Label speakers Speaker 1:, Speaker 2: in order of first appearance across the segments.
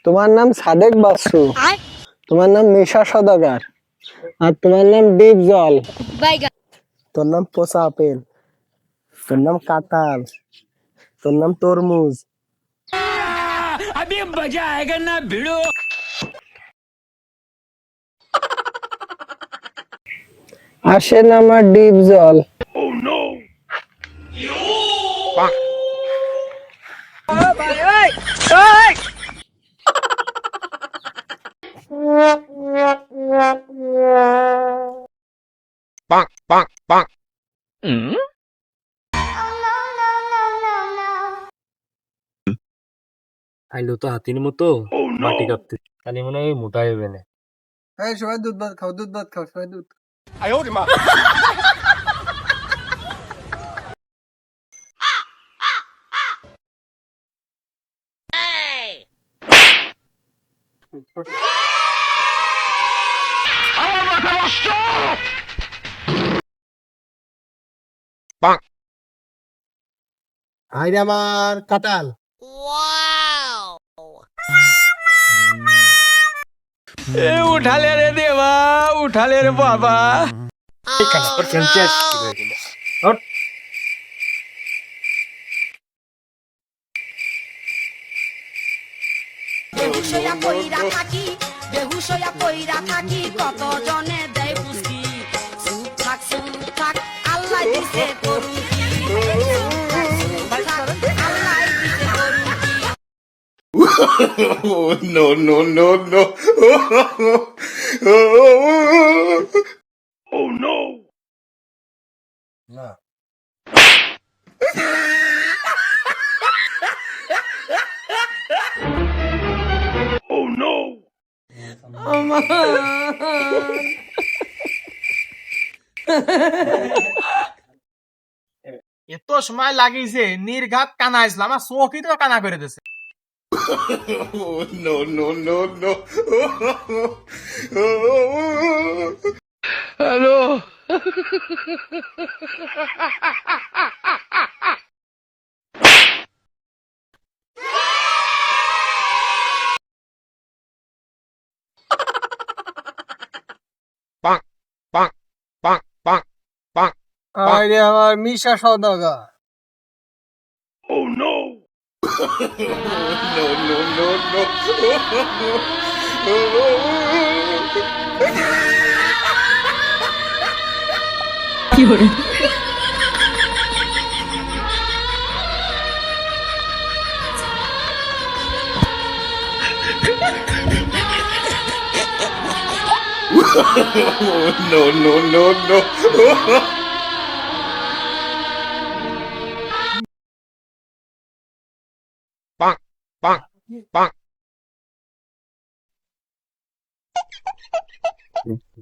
Speaker 1: তোমার নাম সাদেক বাসু, তোমার নাম মিশা সদাগর, আর তোমার নাম ডিপ জল। তোর নাম পচা আপেল, তোর নাম কাঁঠাল, তোর নাম তরমুজ। আসেন আমার ডিপ জল।
Speaker 2: আইলো তো হাতির মতো মাটি কাটতে, খালি মনে হয় মোটা হবে না।
Speaker 1: হ্যাঁ, সবাই দুধ ভাত খাও, দুধ ভাত খাও, সবাই দুধ।
Speaker 3: হাই রে আমার কাঁঠাল।
Speaker 2: উঠালে রে দেবা, উঠালে রে বাবা। খেলতে
Speaker 4: বেহুশ হইয়া পইরা থাকি কত জনে দেয় পুষ্টি। চুপ থাক আল্লাহ দিছে করুন কি, আল্লাহ দিছে করুন কি।
Speaker 5: Oh, no, no, no, no. Oh, no. Oh, no.
Speaker 3: এত সময় লাগিয়েছে নির্ঘাত কানা আসলাম, আমার চোখই তো কানা করে দিছে।
Speaker 5: Oh, no, no, no, no. Hello. Bonk, bonk, bonk, bonk, bonk.
Speaker 1: Hi রে আমার মিশা সদাগর।
Speaker 5: Oh, no. No, no, no, no. No, no, no, no. Bonk, bonk, bonk.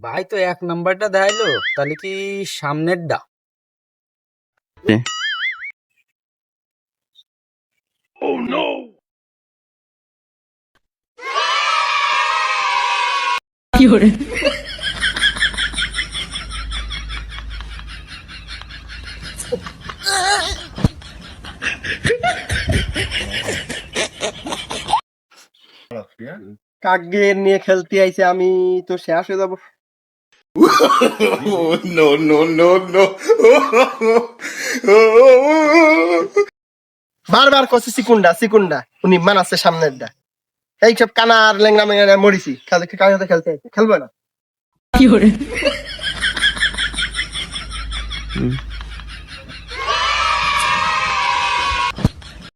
Speaker 2: ভাই তো এক নাম্বারটা দেখাইলো, তাহলে কি সামনেরটা?
Speaker 5: Oh, no.
Speaker 1: কাকদের নিয়ে খেলতে আইছে, আমি তো শেষ হয়ে যাবো।
Speaker 5: Oh, no, no, no, no.
Speaker 1: বারবার কছে সিকুন্ডা উনি মানাচ্ছে সামনেরটা। এইসব কানা আর লেংরা মেংরা মরিছি, খেলতে খেলবে না।